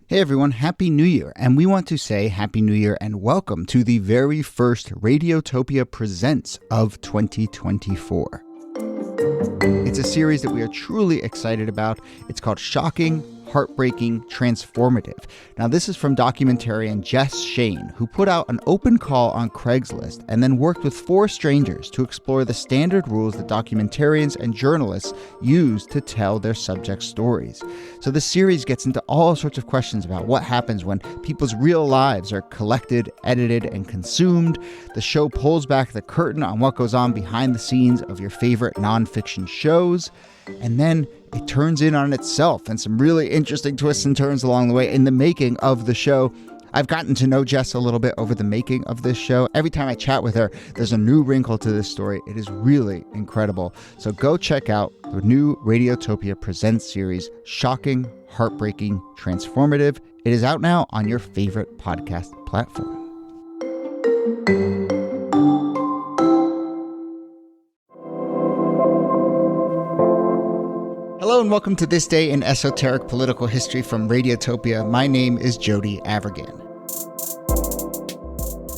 Hey everyone, Happy New Year, and we want to say Happy New Year and welcome to the very first Radiotopia Presents of 2024. It's a series that we are truly excited about. It's called Shocking, Heartbreaking, Transformative. Now, this is from documentarian Jess Shane, who put out an open call on Craigslist and then worked with 4 strangers to explore the standard rules that documentarians and journalists use to tell their subject stories. So the series gets into all sorts of questions about what happens when people's real lives are collected, edited, and consumed. The show pulls back the curtain on what goes on behind the scenes of your favorite nonfiction shows. And then it turns in on itself and some really interesting twists and turns along the way in the making of the show. I've gotten to know Jess a little bit over the making of this show. Every time I chat with her, there's a new wrinkle to this story. It is really incredible. So go check out the new Radiotopia Presents series, Shocking, Heartbreaking, Transformative. It is out now on your favorite podcast platform. Hello and welcome to This Day in Esoteric Political History from Radiotopia. My name is Jody Avirgan.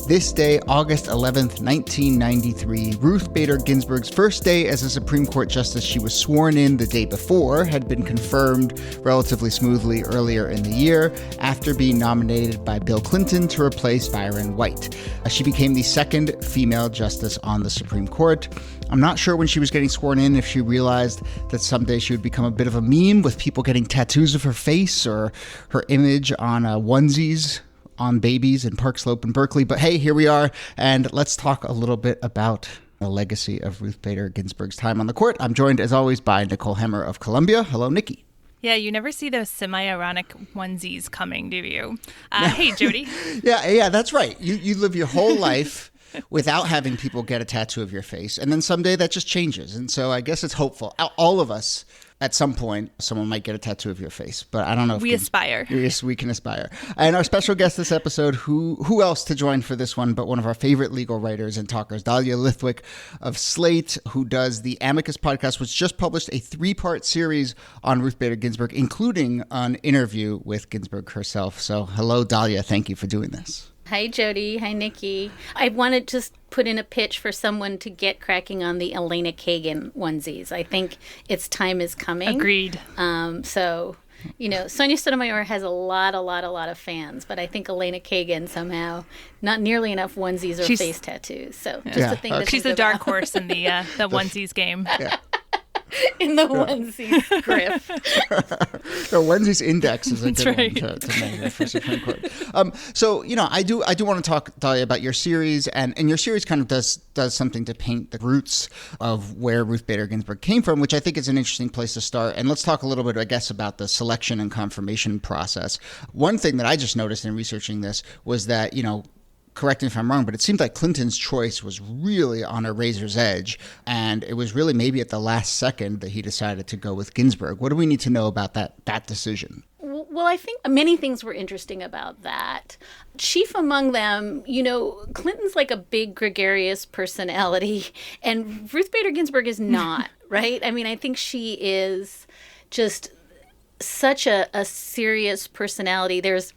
This day, August 11th, 1993, Ruth Bader Ginsburg's first day as a Supreme Court justice. She was sworn in the day before, had been confirmed relatively smoothly earlier in the year after being nominated by Bill Clinton to replace Byron White. She became the second female justice on the Supreme Court. I'm not sure when she was getting sworn in if she realized that someday she would become a bit of a meme with people getting tattoos of her face or her image on onesies on babies in Park Slope in Berkeley. But hey, here we are, and let's talk a little bit about the legacy of Ruth Bader Ginsburg's time on the court. I'm joined, as always, by Nicole Hemmer of Columbia. Hello, Nikki. Yeah, you never see those semi-ironic onesies coming, do you? Hey, Jody. Yeah, that's right. You live your whole life without having people get a tattoo of your face, and then someday that just changes. And so I guess it's hopeful. All of us, at some point, someone might get a tattoo of your face, but I don't know if we aspire. Yes, we can aspire. And our special guest this episode, who else to join for this one but one of our favorite legal writers and talkers, Dahlia Lithwick of Slate, who does the Amicus podcast, which just published a 3-part series on Ruth Bader Ginsburg, including an interview with Ginsburg herself. So hello, Dahlia. Thank you for doing this. Hi, Jody. Hi, Nikki. I wanted to just put in a pitch for someone to get cracking on the Elena Kagan onesies. I think its time is coming. Agreed. So, Sonia Sotomayor has a lot of fans, but I think Elena Kagan somehow not nearly enough onesies or face tattoos. So just a thing to she's think a dark about. horse in the onesies game. Yeah. In the onesies griff. The onesies index is a good one to measure for Supreme Court. So, I do want to talk, Dahlia, about your series, and your series kind of does something to paint the roots of where Ruth Bader Ginsburg came from, which I think is an interesting place to start. And let's talk a little bit, I guess, about the selection and confirmation process. One thing that I just noticed in researching this was that, correct me if I'm wrong, but it seemed like Clinton's choice was really on a razor's edge, and it was really maybe at the last second that he decided to go with Ginsburg. What do we need to know about that decision? Well, I think many things were interesting about that. Chief among them, Clinton's like a big gregarious personality, and Ruth Bader Ginsburg is not, right? I mean, I think she is just such a serious personality. There's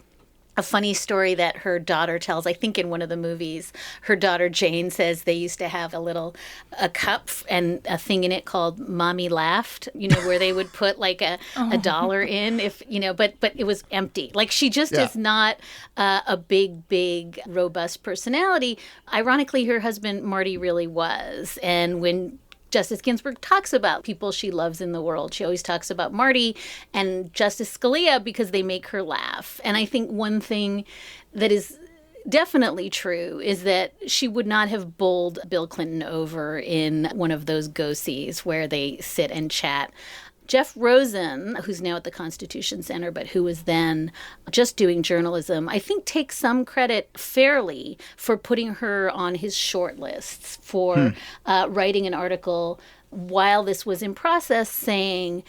a funny story that her daughter tells, I think in one of the movies. Her daughter Jane says they used to have a cup and a thing in it called Mommy Laughed, where they would put like a dollar in but it was empty. Like she just is not a big, robust personality. Ironically, her husband Marty really was. And when Justice Ginsburg talks about people she loves in the world, she always talks about Marty and Justice Scalia because they make her laugh. And I think one thing that is definitely true is that she would not have bowled Bill Clinton over in one of those go-sees where they sit and chat. Jeff Rosen, who's now at the Constitution Center, but who was then just doing journalism, I think takes some credit fairly for putting her on his short lists for writing an article while this was in process saying,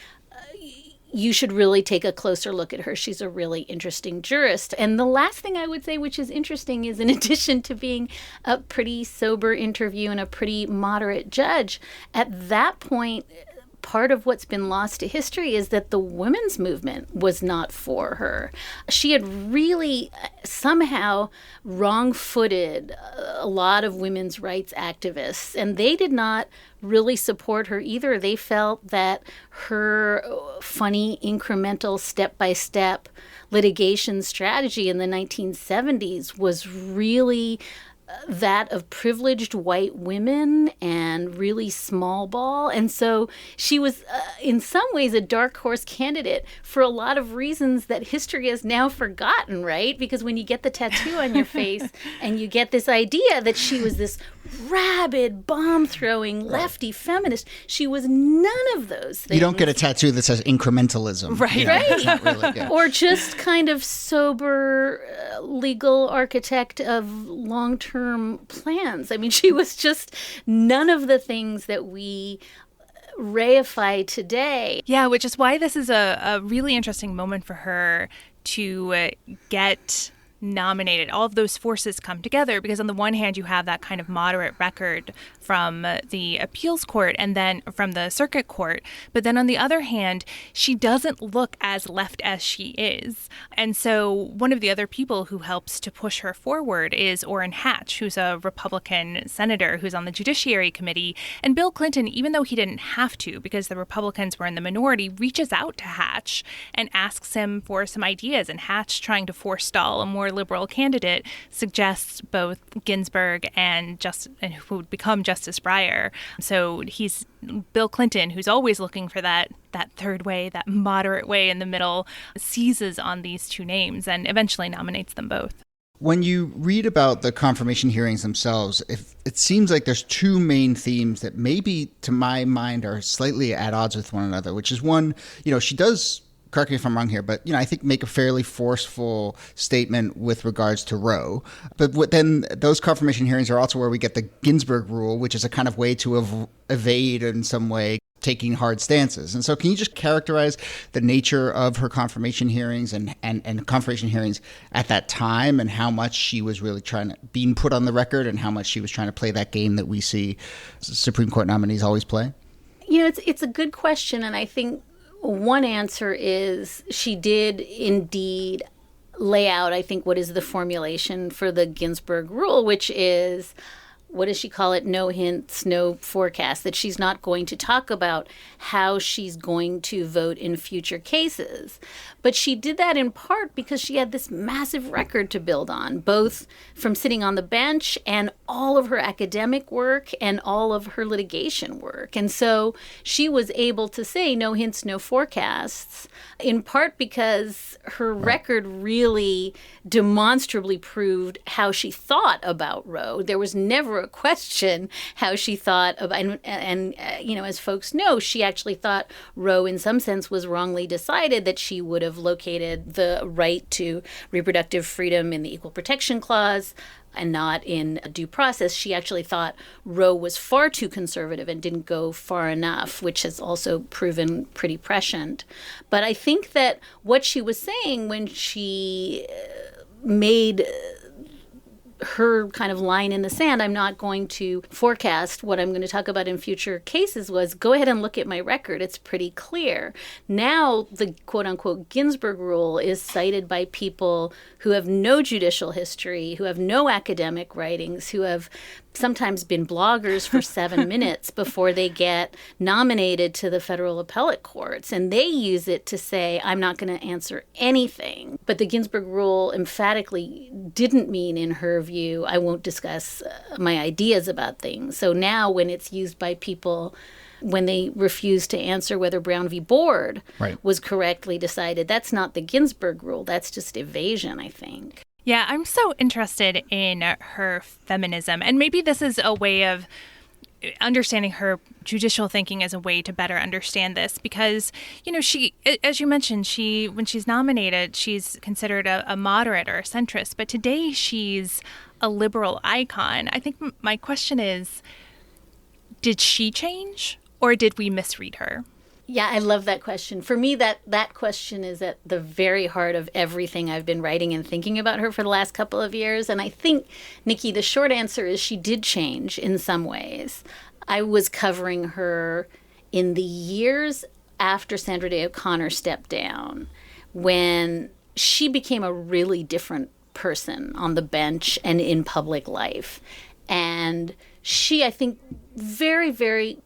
you should really take a closer look at her. She's a really interesting jurist. And the last thing I would say, which is interesting, is in addition to being a pretty sober interview and a pretty moderate judge, at that point, part of what's been lost to history is that the women's movement was not for her. She had really somehow wrong-footed a lot of women's rights activists, and they did not really support her either. They felt that her funny, incremental, step-by-step litigation strategy in the 1970s was really that of privileged white women and really small ball. And so she was, in some ways, a dark horse candidate for a lot of reasons that history has now forgotten, right? Because when you get the tattoo on your face and you get this idea that she was this rabid, bomb-throwing, lefty feminist, she was none of those things. You don't get a tattoo that says incrementalism. Right. You know, Right. it's not really, yeah. Or just kind of sober legal architect of long-term plans. I mean, she was just none of the things that we reify today. Yeah, which is why this is a really interesting moment for her to get nominated. All of those forces come together because on the one hand, you have that kind of moderate record from the appeals court and then from the circuit court. But then on the other hand, she doesn't look as left as she is. And so one of the other people who helps to push her forward is Orrin Hatch, who's a Republican senator who's on the Judiciary Committee. And Bill Clinton, even though he didn't have to because the Republicans were in the minority, reaches out to Hatch and asks him for some ideas. And Hatch, trying to forestall a more liberal candidate, suggests both Ginsburg and who would become Justice Breyer. So he's Bill Clinton, who's always looking for that third way, that moderate way in the middle, seizes on these two names and eventually nominates them both. When you read about the confirmation hearings themselves, it seems like there's two main themes that maybe, to my mind, are slightly at odds with one another, which is one, she does, correct me if I'm wrong here, but I think make a fairly forceful statement with regards to Roe. But then those confirmation hearings are also where we get the Ginsburg rule, which is a kind of way to evade in some way taking hard stances. And so can you just characterize the nature of her confirmation hearings and confirmation hearings at that time and how much she was really being put on the record and how much she was trying to play that game that we see Supreme Court nominees always play? It's a good question, and I think one answer is she did indeed lay out, I think, what is the formulation for the Ginsburg rule, which is, what does she call it? No hints, no forecast, that she's not going to talk about how she's going to vote in future cases. But she did that in part because she had this massive record to build on, both from sitting on the bench and all of her academic work and all of her litigation work. And so she was able to say no hints, no forecasts, in part because her record really demonstrably proved how she thought about Roe. There was never a question how she thought about, and as folks know, she actually thought Roe in some sense was wrongly decided, that she would have located the right to reproductive freedom in the Equal Protection Clause and not in due process. She actually thought Roe was far too conservative and didn't go far enough, which has also proven pretty prescient. But I think that what she was saying when she made her kind of line in the sand, I'm not going to forecast what I'm going to talk about in future cases, was go ahead and look at my record. It's pretty clear. Now the quote unquote Ginsburg rule is cited by people who have no judicial history, who have no academic writings, who have sometimes been bloggers for 7 minutes before they get nominated to the federal appellate courts. And they use it to say, I'm not going to answer anything. But the Ginsburg rule emphatically didn't mean, in her view, I won't discuss my ideas about things. So now when it's used by people, when they refuse to answer whether Brown v. Board was correctly decided, that's not the Ginsburg rule. That's just evasion, I think. Yeah, I'm so interested in her feminism. And maybe this is a way of understanding her judicial thinking as a way to better understand this. Because, she, as you mentioned, when she's nominated, she's considered a moderate or a centrist. But today she's a liberal icon. I think my question is, did she change or did we misread her? Yeah, I love that question. For me, that question is at the very heart of everything I've been writing and thinking about her for the last couple of years. And I think, Niki, the short answer is she did change in some ways. I was covering her in the years after Sandra Day O'Connor stepped down, when she became a really different person on the bench and in public life. And she, I think, very, very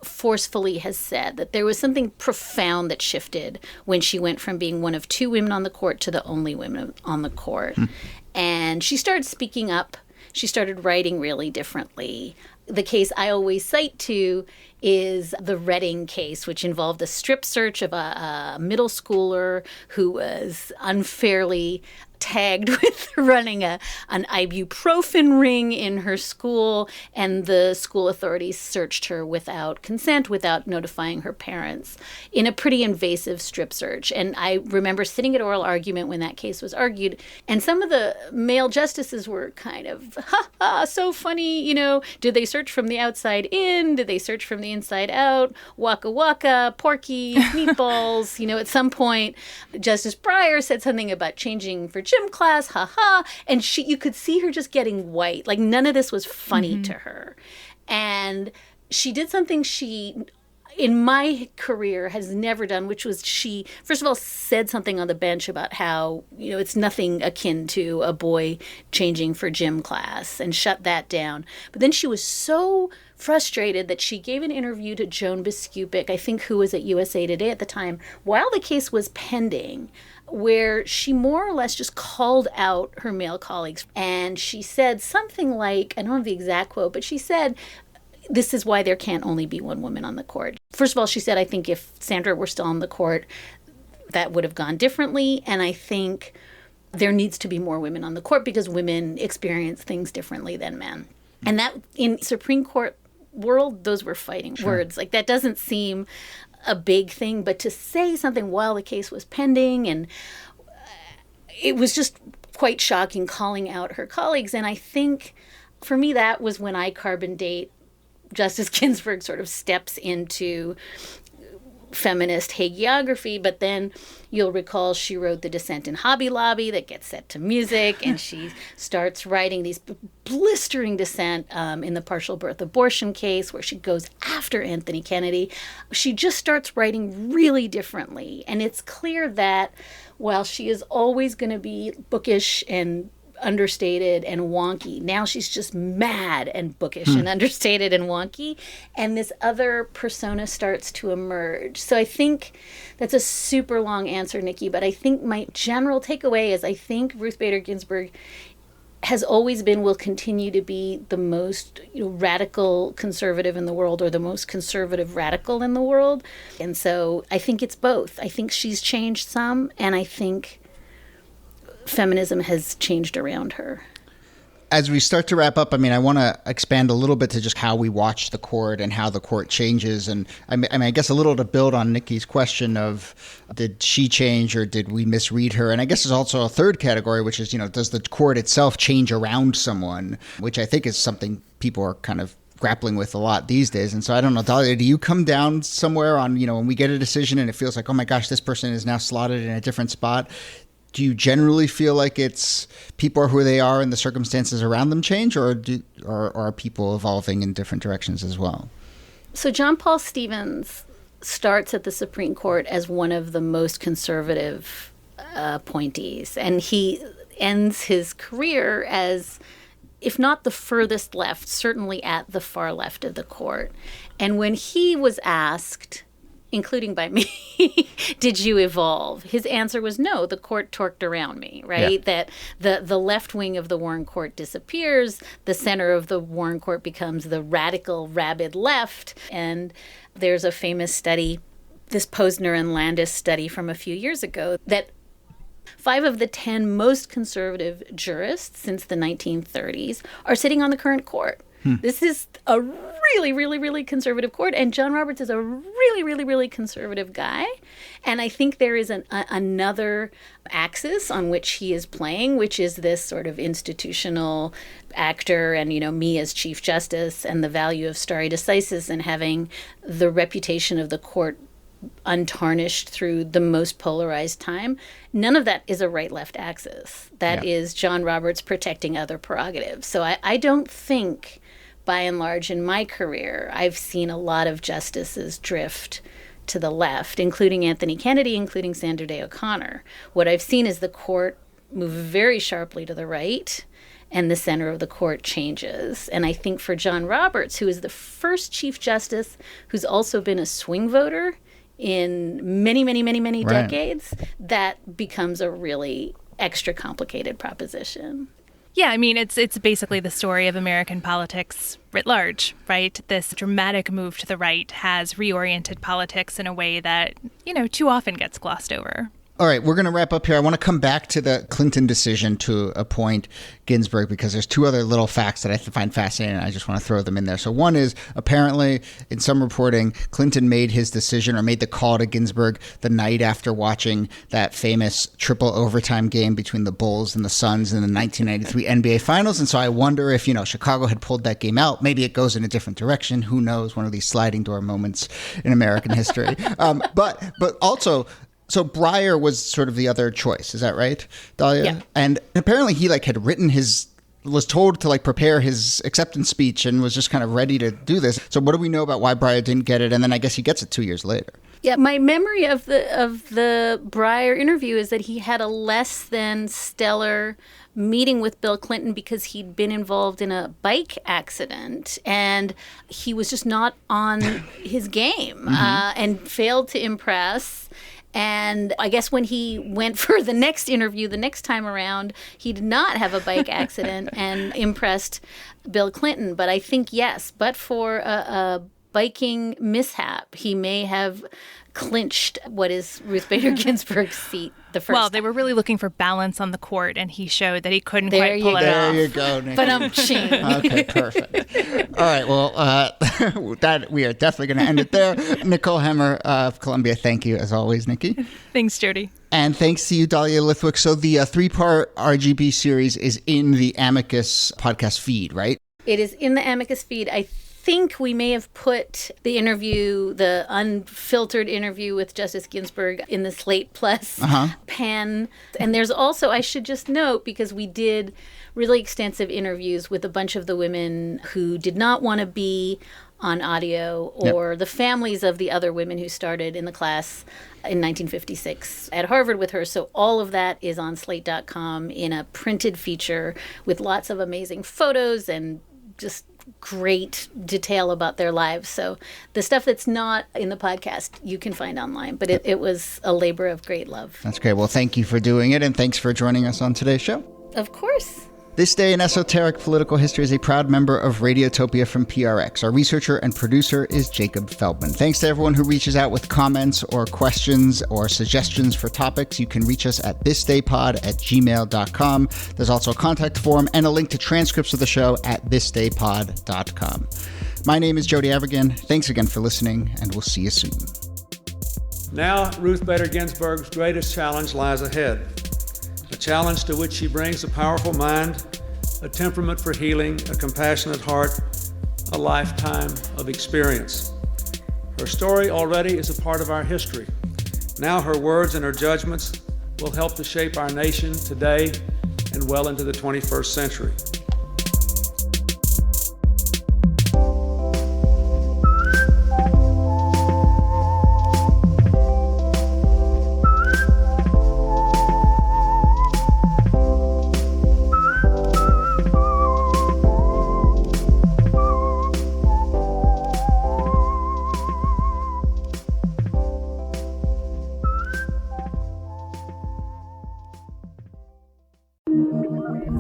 forcefully has said that there was something profound that shifted when she went from being one of two women on the court to the only women on the court. And she started speaking up. She started writing really differently. The case I always cite to is the Redding case, which involved a strip search of a middle schooler who was unfairly tagged with running an ibuprofen ring in her school, and the school authorities searched her without consent, without notifying her parents, in a pretty invasive strip search. And I remember sitting at oral argument when that case was argued, and some of the male justices were kind of, so funny, you know, did they search from the outside in? Did they search from the inside out? Waka waka, Porky, meatballs. You know, at some point, Justice Breyer said something about changing for gym class, and you could see her just getting white. Like, none of this was funny to her. And she did something she, in my career, has never done, which was she, first of all, said something on the bench about how, you know, it's nothing akin to a boy changing for gym class, and shut that down. But then she was so frustrated that she gave an interview to Joan Biskupic, I think, who was at USA Today at the time, while the case was pending, where she more or less just called out her male colleagues. And she said something like, I don't have the exact quote, but she said, this is why there can't only be one woman on the court. First of all, she said, I think if Sandra were still on the court, that would have gone differently. And I think there needs to be more women on the court because women experience things differently than men. And that, in Supreme Court world, those were fighting words. Like, that doesn't seem a big thing, but to say something while the case was pending, and it was just quite shocking, calling out her colleagues. And I think, for me, that was when I carbon date Justice Ginsburg sort of steps into feminist hagiography. But then you'll recall she wrote The Dissent in Hobby Lobby that gets set to music, and she starts writing these blistering dissent in the partial birth abortion case, where she goes after Anthony Kennedy. She just starts writing really differently. And it's clear that while she is always going to be bookish and understated and wonky, now she's just mad and bookish and understated and wonky, and this other persona starts to emerge. So I think that's a super long answer, Niki, but I think my general takeaway is I think Ruth Bader Ginsburg has always been, will continue to be, the most, you know, radical conservative in the world, or the most conservative radical in the world. And so I think it's both. I think she's changed some, and I think feminism has changed around her. As we start to wrap up, I mean, I want to expand a little bit to just how we watch the court and how the court changes. And I guess a little to build on Niki's question of, did she change or did we misread her? And I guess there's also a third category, which is, you know, does the court itself change around someone, which I think is something people are kind of grappling with a lot these days. And so I don't know, Dahlia, do you come down somewhere on, you know, when we get a decision and it feels like, oh my gosh, this person is now slotted in a different spot? Do you generally feel like it's people are who they are and the circumstances around them change, or are people evolving in different directions as well? So John Paul Stevens starts at the Supreme Court as one of the most conservative appointees, and he ends his career as, if not the furthest left, certainly at the far left of the court. And when he was asked, including by me, did you evolve? His answer was no, the court torqued around me, right? Yeah. That the left wing of the Warren Court disappears, the center of the Warren Court becomes the radical, rabid left. And there's a famous study, this Posner and Landis study from a few years ago, that 5 of the 10 most conservative jurists since the 1930s are sitting on the current court. This is a really, really, really conservative court, and John Roberts is a really, really, really conservative guy. And I think there is another axis on which he is playing, which is this sort of institutional actor and, you know, me as Chief Justice and the value of stare decisis and having the reputation of the court untarnished through the most polarized time. None of that is a right-left axis. That is John Roberts protecting other prerogatives. So I don't think by and large, in my career, I've seen a lot of justices drift to the left, including Anthony Kennedy, including Sandra Day O'Connor. What I've seen is the court move very sharply to the right, and the center of the court changes. And I think for John Roberts, who is the first Chief Justice who's also been a swing voter in many, many, many, many decades, that becomes a really extra complicated proposition. Yeah, I mean, it's basically the story of American politics writ large, right? This dramatic move to the right has reoriented politics in a way that, too often gets glossed over. All right, we're going to wrap up here. I want to come back to the Clinton decision to appoint Ginsburg because there's two other little facts that I find fascinating, and I just want to throw them in there. So one is, apparently, in some reporting, Clinton made his decision or made the call to Ginsburg the night after watching that famous triple overtime game between the Bulls and the Suns in the 1993 NBA Finals. And so I wonder if, Chicago had pulled that game out. Maybe it goes in a different direction. Who knows? One of these sliding door moments in American history. But also... So Breyer was sort of the other choice. Is that right, Dahlia? Yeah. And apparently he had written was told to prepare his acceptance speech and was just kind of ready to do this. So what do we know about why Breyer didn't get it? And then I guess he gets it 2 years later. Yeah, my memory of the Breyer interview is that he had a less than stellar meeting with Bill Clinton because he'd been involved in a bike accident and he was just not on his game and failed to impress. And I guess when he went for the next interview, the next time around, he did not have a bike accident and impressed Bill Clinton. But I think, yes, but for a biking mishap, he may have clinched what is Ruth Bader Ginsburg's seat the first Well, they were really looking for balance on the court, and he showed that he couldn't There quite you pull it go. off. There you go, Niki. But Okay, perfect. All right, well, that we are definitely going to end it there. Nicole Hemmer of Columbia, thank you as always, Niki. Thanks, Jody. And thanks to you, Dahlia Lithwick. So the three-part RGB series is in the Amicus podcast feed, right? it is in the Amicus feed. I think we may have put the interview, the unfiltered interview with Justice Ginsburg, in the Slate Plus pen. And there's also, I should just note, because we did really extensive interviews with a bunch of the women who did not want to be on audio, or the families of the other women who started in the class in 1956 at Harvard with her. So all of that is on slate.com in a printed feature with lots of amazing photos and just great detail about their lives. So the stuff that's not in the podcast, you can find online. But it was a labor of great love. That's great. Well, thank you for doing it, and thanks for joining us on today's show. Of course. This Day in Esoteric Political History is a proud member of Radiotopia from PRX. Our researcher and producer is Jacob Feldman. Thanks to everyone who reaches out with comments or questions or suggestions for topics. You can reach us at thisdaypod@gmail.com. There's also a contact form and a link to transcripts of the show at thisdaypod.com. My name is Jody Avergan. Thanks again for listening, and we'll see you soon. Now, Ruth Bader Ginsburg's greatest challenge lies ahead. A challenge to which she brings a powerful mind, a temperament for healing, a compassionate heart, a lifetime of experience. Her story already is a part of our history. Now her words and her judgments will help to shape our nation today and well into the 21st century.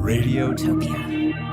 Radiotopia.